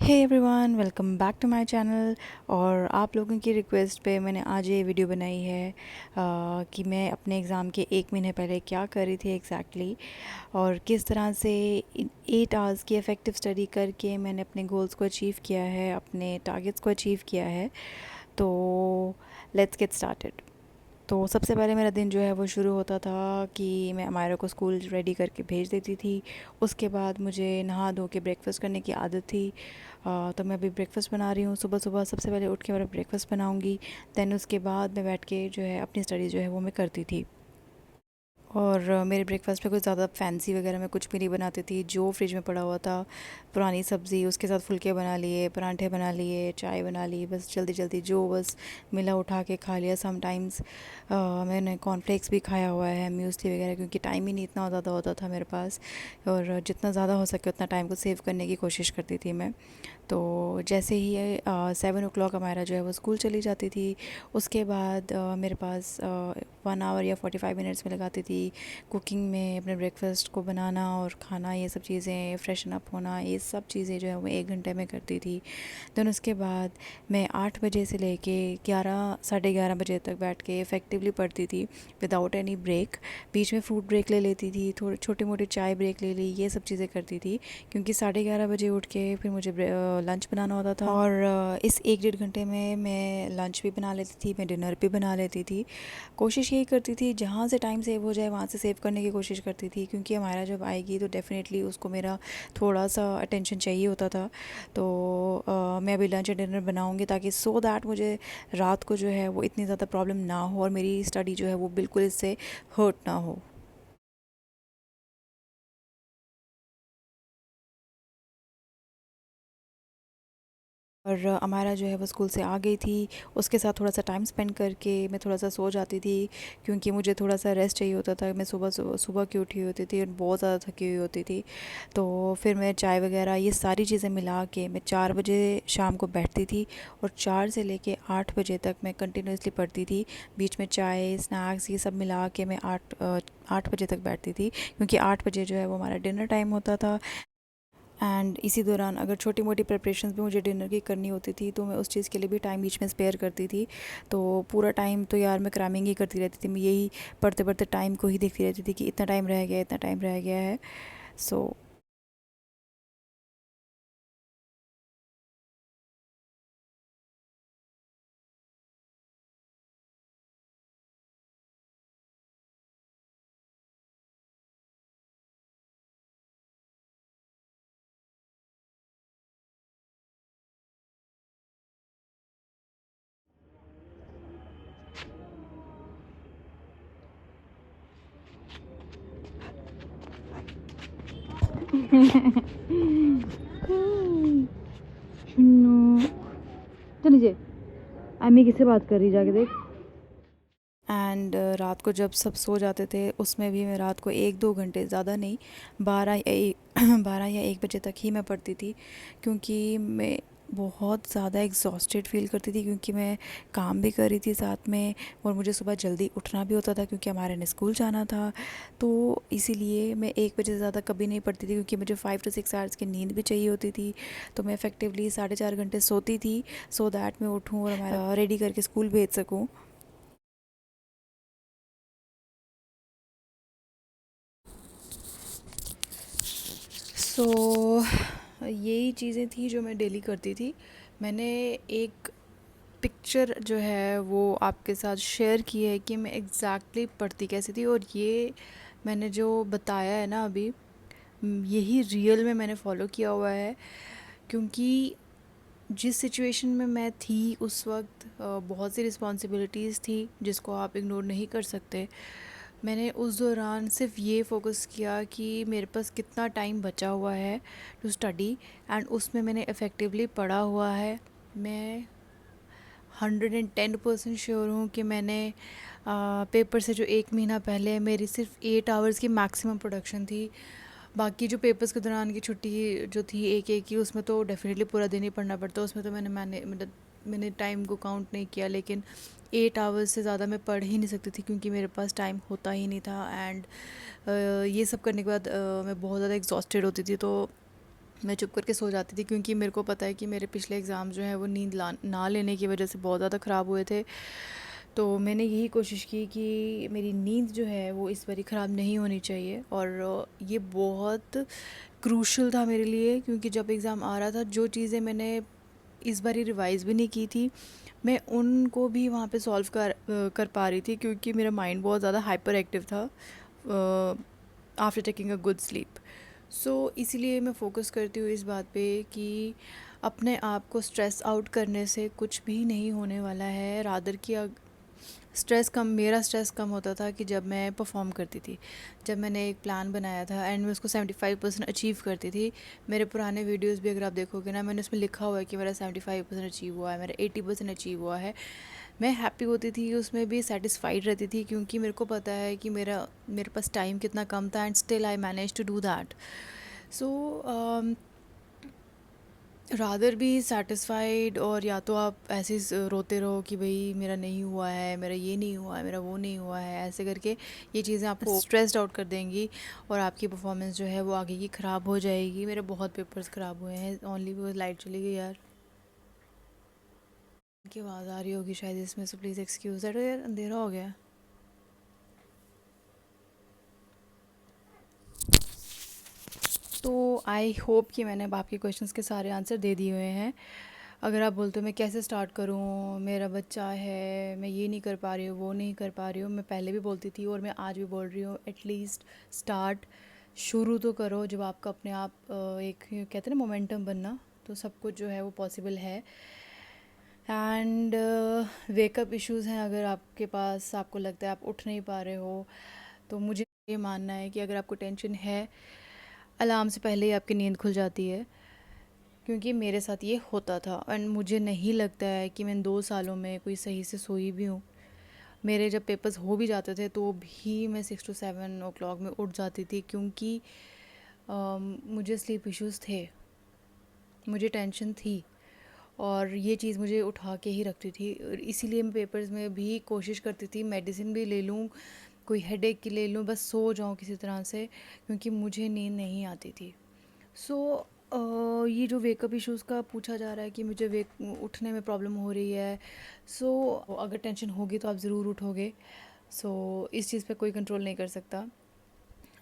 Hey everyone, welcome back to my channel. और आप लोगों की रिक्वेस्ट पे मैंने आज ये वीडियो बनाई है कि मैं अपने एग्ज़ाम के 1 महीने पहले क्या कर रही थी एग्जैक्टली और किस तरह से 8 आवर्स की इफ़ेक्टिव स्टडी करके मैंने अपने गोल्स को अचीव किया है, अपने टारगेट्स को अचीव किया है। तो लेट्स गेट स्टार्टेड। तो सबसे पहले मेरा दिन जो है वो शुरू होता था कि मैं अमायरा को स्कूल रेडी करके भेज देती थी। उसके बाद मुझे नहा धो के ब्रेकफ़ास्ट करने की आदत थी। तो मैं अभी ब्रेकफ़ास्ट बना रही हूँ। सुबह सुबह सबसे पहले उठ के मैं ब्रेकफ़ास्ट बनाऊँगी। दैन उसके बाद मैं बैठ के जो है अपनी स्टडी जो है वो मैं करती थी। और मेरे ब्रेकफ़ास्ट में कुछ ज़्यादा फैंसी वगैरह मैं कुछ भी नहीं बनाती थी। जो फ्रिज में पड़ा हुआ था, पुरानी सब्ज़ी, उसके साथ फुलके बना लिए, परांठे बना लिए, चाय बना ली, बस जल्दी जल्दी जो बस मिला उठा के खा लिया। समटाइम्स मैंने कॉर्नफ्लेक्स भी खाया हुआ है, म्यूसली वगैरह, क्योंकि टाइम ही नहीं इतना ज़्यादा होता था मेरे पास। और जितना ज़्यादा हो सके उतना टाइम को सेव करने की कोशिश करती थी मैं। तो जैसे ही 7 o'clock हमारा जो है वो स्कूल चली जाती थी, उसके बाद मेरे पास 1 आवर या 45 मिनट्स में लगाती थी कुकिंग में, अपने ब्रेकफास्ट को बनाना और खाना, ये सब चीज़ें, फ्रेशन अप होना, ये सब चीज़ें जो है वो 1 घंटे में करती थी। देन उसके बाद मैं 8 बजे से लेके 11 साढ़े 11 बजे तक बैठ के इफ़ेक्टिवली पढ़ती थी विदाउट एनी ब्रेक। बीच में फ्रूट ब्रेक ले लेती थी, थोड़े छोटे मोटे चाय ब्रेक ले ली, ये सब चीज़ें करती थी, क्योंकि 11:30 बजे उठ के फिर मुझे लंच बनाना होता था। और इस 1 डेढ़ घंटे में मैं लंच भी बना लेती थी, मैं डिनर भी बना लेती थी। कोशिश यही करती थी जहाँ से टाइम सेव हो जाए वहाँ से सेव करने की कोशिश करती थी, क्योंकि हमारा जब आएगी तो डेफ़िनेटली उसको मेरा थोड़ा सा अटेंशन चाहिए होता था। तो मैं अभी लंच और डिनर बनाऊँगी ताकि सो दैट मुझे रात को जो है वो इतनी ज़्यादा प्रॉब्लम ना हो और मेरी स्टडी जो है वो बिल्कुल इससे हर्ट ना हो। और हमारा जो है वो स्कूल से आ गई थी। उसके साथ थोड़ा सा टाइम स्पेंड करके मैं थोड़ा सा सो जाती थी, क्योंकि मुझे थोड़ा सा रेस्ट चाहिए होता था। मैं सुबह सुबह सुबह की उठी होती थी और बहुत ज़्यादा थकी हुई होती थी। तो फिर मैं चाय वगैरह ये सारी चीज़ें मिला के मैं 4 बजे शाम को बैठती थी, और 4 से लेके 8 बजे तक मैं कंटिन्यूसली पढ़ती थी। बीच में चाय, स्नैक्स, ये सब मिला के मैं 8 बजे तक बैठती थी, क्योंकि 8 बजे जो है वो हमारा डिनर टाइम होता था। एंड इसी दौरान अगर छोटी मोटी प्रिपरेशंस भी मुझे डिनर की करनी होती थी तो मैं उस चीज़ के लिए भी टाइम बीच में स्पेयर करती थी। तो पूरा टाइम तो यार मैं क्रैमिंग ही करती रहती थी, मैं यही पढ़ते पढ़ते टाइम को ही देखती रहती थी कि इतना टाइम रह गया है, इतना टाइम रह गया है। सो चल नीचे, अम्मी किससे बात कर रही, जाके देख। एंड रात को जब सब सो जाते थे उसमें भी मैं रात को 1-2 घंटे, ज़्यादा नहीं, 12 या 1 बजे तक ही मैं पढ़ती थी, क्योंकि मैं बहुत ज़्यादा एग्जॉस्टेड फील करती थी, क्योंकि मैं काम भी कर रही थी साथ में, और मुझे सुबह जल्दी उठना भी होता था क्योंकि हमारे ने स्कूल जाना था। तो इसीलिए मैं 1 बजे से ज़्यादा कभी नहीं पढ़ती थी, क्योंकि मुझे 5 to 6 आवर्स की नींद भी चाहिए होती थी। तो मैं इफ़ेक्टिवली 4.5 घंटे सोती थी, सो दैट मैं उठूँ और हमारा रेडी करके स्कूल भेज सकूँ। सो यही चीज़ें थी जो मैं डेली करती थी। मैंने एक पिक्चर जो है वो आपके साथ शेयर की है कि मैं एग्जैक्टली पढ़ती कैसी थी, और ये मैंने जो बताया है ना अभी, यही रियल में मैंने फॉलो किया हुआ है। क्योंकि जिस सिचुएशन में मैं थी उस वक्त बहुत सी रिस्पॉन्सिबिलिटीज़ थी जिसको आप इग्नोर नहीं कर सकते। मैंने उस दौरान सिर्फ ये फोकस किया कि मेरे पास कितना टाइम बचा हुआ है टू स्टडी, एंड उसमें मैंने इफ़ेक्टिवली पढ़ा हुआ है। मैं 110% श्योर हूँ कि मैंने पेपर से जो 1 महीना पहले मेरी सिर्फ 8 आवर्स की मैक्सिमम प्रोडक्शन थी। बाकी जो पेपर्स के दौरान की छुट्टी जो थी एक एक की, उसमें तो डेफिनेटली पूरा दिन ही पढ़ना पड़ता, उसमें तो मैंने टाइम को काउंट नहीं किया। लेकिन 8 आवर्स से ज़्यादा मैं पढ़ ही नहीं सकती थी, क्योंकि मेरे पास टाइम होता ही नहीं था। एंड ये सब करने के बाद मैं बहुत ज़्यादा एग्जॉस्टेड होती थी। तो मैं चुप करके सो जाती थी, क्योंकि मेरे को पता है कि मेरे पिछले एग्ज़ाम जो हैं वो नींद ना लेने की वजह से बहुत ज़्यादा ख़राब हुए थे। तो मैंने यही कोशिश की कि मेरी नींद जो है वो इस बारी ख़राब नहीं होनी चाहिए, और ये बहुत क्रूशल था मेरे लिए, क्योंकि जब एग्ज़ाम आ रहा था जो चीज़ें मैंने इस बारी रिवाइज़ भी नहीं की थी, मैं उनको भी वहाँ पे सॉल्व कर पा रही थी, क्योंकि मेरा माइंड बहुत ज़्यादा हाइपर एक्टिव था after taking a good sleep. So इसीलिए मैं फ़ोकस करती हूँ इस बात पे कि अपने आप को स्ट्रेस आउट करने से कुछ भी नहीं होने वाला है। रादर कि मेरा स्ट्रेस कम होता था कि जब मैं परफॉर्म करती थी, जब मैंने एक प्लान बनाया था एंड मैं उसको 75% अचीव करती थी। मेरे पुराने वीडियोस भी अगर आप देखोगे ना, मैंने उसमें लिखा हुआ है कि मेरा 75% अचीव हुआ है, मेरा 80% अचीव हुआ है। मैं हैप्पी होती थी, उसमें भी सेटिस्फाइड रहती थी, क्योंकि मेरे को पता है कि मेरे पास टाइम कितना कम था, and still I manage to do that. So rather be satisfied, और या तो आप ऐसे रोते रहो कि भाई मेरा नहीं हुआ है, मेरा ये नहीं हुआ है, मेरा वो नहीं हुआ है, ऐसे करके ये चीज़ें आपको स्ट्रेस्ड आउट कर देंगी, और आपकी परफॉर्मेंस जो है वो आगे की ख़राब हो जाएगी। मेरे बहुत पेपर्स ख़राब हुए हैं ओनली बिकॉज लाइट चली गई यार। की आवाज़ आ रही होगी शायद इसमें, से प्लीज़ एक्सक्यूज़ दैट। यार अंधेरा हो गया। तो आई होप कि मैंने अब आपके क्वेश्चंस के सारे आंसर दे दिए हुए हैं। अगर आप बोलते हो मैं कैसे स्टार्ट करूँ, मेरा बच्चा है, मैं ये नहीं कर पा रही हूँ, वो नहीं कर पा रही हूँ, मैं पहले भी बोलती थी और मैं आज भी बोल रही हूँ, एटलीस्ट स्टार्ट, शुरू तो करो। जब आपका अपने आप एक कहते हैं ना मोमेंटम बनना, तो सब कुछ जो है वो पॉसिबल है। एंड वेकअप इश्यूज़ हैं अगर आपके पास, आपको लगता है आप उठ नहीं पा रहे हो, तो मुझे ये मानना है कि अगर आपको टेंशन है, अलार्म से पहले ही आपकी नींद खुल जाती है, क्योंकि मेरे साथ ये होता था। एंड मुझे नहीं लगता है कि मैं 2 सालों में कोई सही से सोई भी हूँ। मेरे जब पेपर्स हो भी जाते थे तो भी मैं 6 to 7 o'clock में उठ जाती थी, क्योंकि मुझे स्लीप इश्यूज़ थे, मुझे टेंशन थी, और ये चीज़ मुझे उठा के ही रखती थी। और इसीलिए मैं पेपर्स में भी कोशिश करती थी मेडिसिन भी ले लूँ, कोई हेडेक की ले लूँ, बस सो जाऊँ किसी तरह से, क्योंकि मुझे नींद नहीं आती थी। सो ये जो वेकअप इश्यूज़ का पूछा जा रहा है कि मुझे उठने में प्रॉब्लम हो रही है, सो अगर टेंशन होगी तो आप ज़रूर उठोगे। सो इस चीज़ पे कोई कंट्रोल नहीं कर सकता।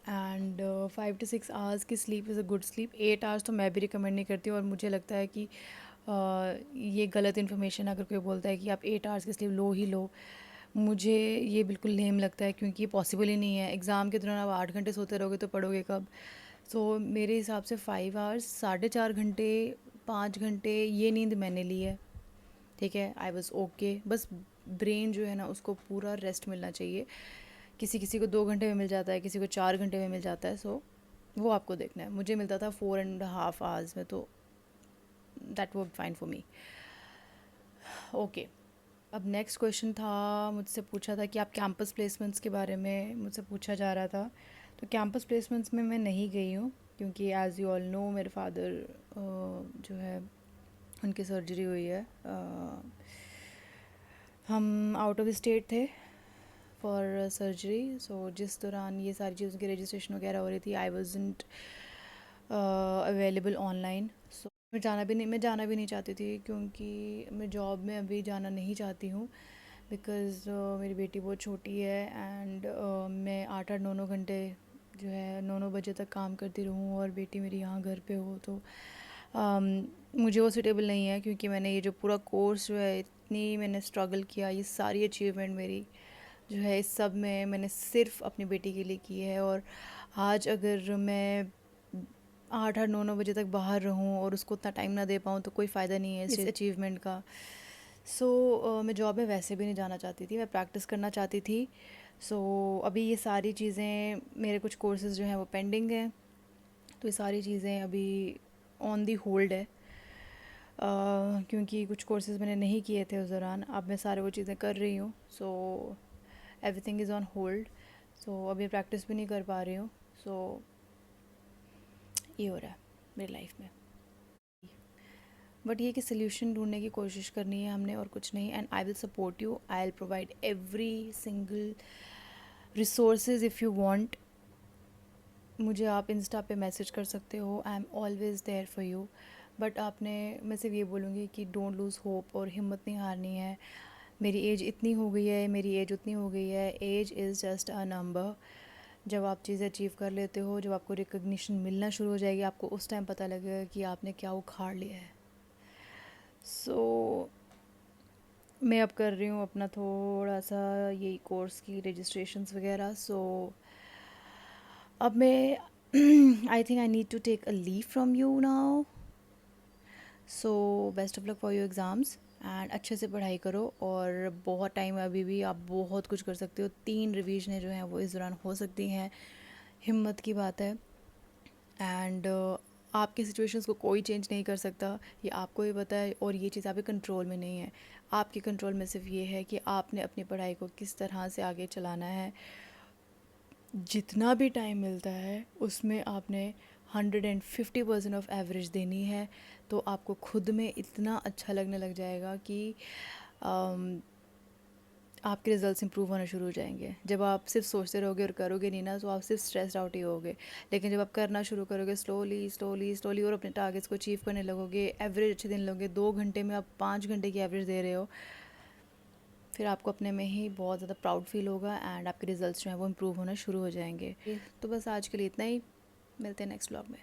एंड 5 to 6 आवर्स की sleep is a good sleep. 8 hours तो मैं भी रिकमेंड नहीं करती हूँ, और मुझे लगता है कि ये गलत इन्फॉर्मेशन अगर कोई बोलता है कि आप 8 आवर्स की स्लीप लो ही लो, मुझे ये बिल्कुल लेम लगता है, क्योंकि ये पॉसिबल ही नहीं है। एग्ज़ाम के दौरान आप 8 घंटे सोते रहोगे तो पढ़ोगे कब? सो मेरे हिसाब से 5 आवर्स, 4.5 घंटे, 5 घंटे ये नींद मैंने ली है, ठीक है। आई वॉज़ ओके, बस ब्रेन जो है ना उसको पूरा रेस्ट मिलना चाहिए। किसी किसी को 2 घंटे में मिल जाता है, किसी को 4 घंटे में मिल जाता है, सो वो आपको देखना है। मुझे मिलता था 4.5 आवर्स में, तो that work fine for me. Okay, अब नेक्स्ट क्वेश्चन था, मुझसे पूछा था कि आप कैंपस प्लेसमेंट्स के बारे में मुझसे पूछा जा रहा था। तो कैंपस प्लेसमेंट्स में मैं नहीं गई हूँ, क्योंकि एज़ यू ऑल नो मेरे फादर जो है उनकी सर्जरी हुई है। हम आउट ऑफ स्टेट थे फॉर सर्जरी, सो जिस दौरान ये सारी चीज़ों की रजिस्ट्रेशन वगैरह हो रही थी, आई वॉजंट अवेलेबल ऑनलाइन। सो मैं जाना भी नहीं चाहती थी, क्योंकि मैं जॉब में अभी जाना नहीं चाहती हूँ, बिकॉज़ मेरी बेटी बहुत छोटी है, एंड मैं 8-8 9 9 घंटे जो है 9 9 बजे तक काम करती रहूँ, और बेटी मेरी यहाँ घर पे हो, तो मुझे वो सूटेबल नहीं है। क्योंकि मैंने ये जो पूरा कोर्स जो है, इतनी मैंने स्ट्रगल किया, ये सारी अचीवमेंट मेरी जो है इस सब में मैंने सिर्फ अपनी बेटी के लिए की है। और आज अगर मैं 8 8 9 9 बजे तक बाहर रहूँ और उसको उतना टाइम ना दे पाऊँ, तो कोई फ़ायदा नहीं है इस अचीवमेंट का। सो मैं जॉब में वैसे भी नहीं जाना चाहती थी, मैं प्रैक्टिस करना चाहती थी। सो अभी ये सारी चीज़ें, मेरे कुछ कोर्सेज़ जो हैं वो पेंडिंग हैं, तो ये सारी चीज़ें अभी ऑन दी होल्ड है, क्योंकि कुछ कोर्सेज़ मैंने नहीं किए थे उस दौरान। अब मैं सारे वो चीज़ें कर रही हूँ, so everything is on hold. So अभी प्रैक्टिस भी नहीं कर पा रही हूँ। सो ये हो रहा है मेरी लाइफ में। बट ये कि सोल्यूशन ढूंढने की कोशिश करनी है हमने, और कुछ नहीं। And I will support you, I will provide every single resources if you want. मुझे आप इंस्टा पे मैसेज कर सकते हो, I am always there for you. But आपने, मैं सिर्फ ये बोलूँगी कि डोंट लूज़ होप और हिम्मत नहीं हारनी है। मेरी एज इतनी हो गई है, मेरी एज उतनी हो गई है, age is just a number. जब आप चीज़ें अचीव कर लेते हो, जब आपको रिकग्निशन मिलना शुरू हो जाएगी, आपको उस टाइम पता लगेगा कि आपने क्या उखाड़ लिया है। सो मैं अब कर रही हूँ अपना थोड़ा सा यही कोर्स की रजिस्ट्रेशंस वगैरह। सो अब मैं I think I need to take a leave from you now. So best of luck for your exams and अच्छे से पढ़ाई करो। और बहुत टाइम है अभी भी, आप बहुत कुछ कर सकते हो। 3 रिवीजनें जो हैं वो इस दौरान हो सकती हैं, हिम्मत की बात है। एंड आपकी सिचुएशंस को कोई चेंज नहीं कर सकता, ये आपको ही पता है। और ये चीज़ आपके कंट्रोल में नहीं है। आपके कंट्रोल में सिर्फ ये है कि आपने अपनी पढ़ाई को किस तरह से आगे चलाना है। जितना भी टाइम मिलता है उसमें आपने 150% ऑफ एवरेज देनी है। तो आपको खुद में इतना अच्छा लगने लग जाएगा कि आपके रिजल्ट्स इंप्रूव होना शुरू हो जाएंगे। जब आप सिर्फ सोचते रहोगे और करोगे नहीं ना, तो आप सिर्फ स्ट्रेस्ड आउट ही होगे। लेकिन जब आप करना शुरू करोगे स्लोली स्लोली स्लोली और अपने टारगेट्स को अचीव करने लगोगे, एवरेज अच्छे दिन लोगे, 2 घंटे में आप 5 घंटे की एवरेज दे रहे हो, फिर आपको अपने में ही बहुत ज़्यादा प्राउड फील होगा एंड आपके रिजल्ट्स जो हैं वो इम्प्रूव होना शुरू हो जाएंगे। तो बस आज के लिए इतना ही, मिलते हैं नेक्स्ट व्लॉग में।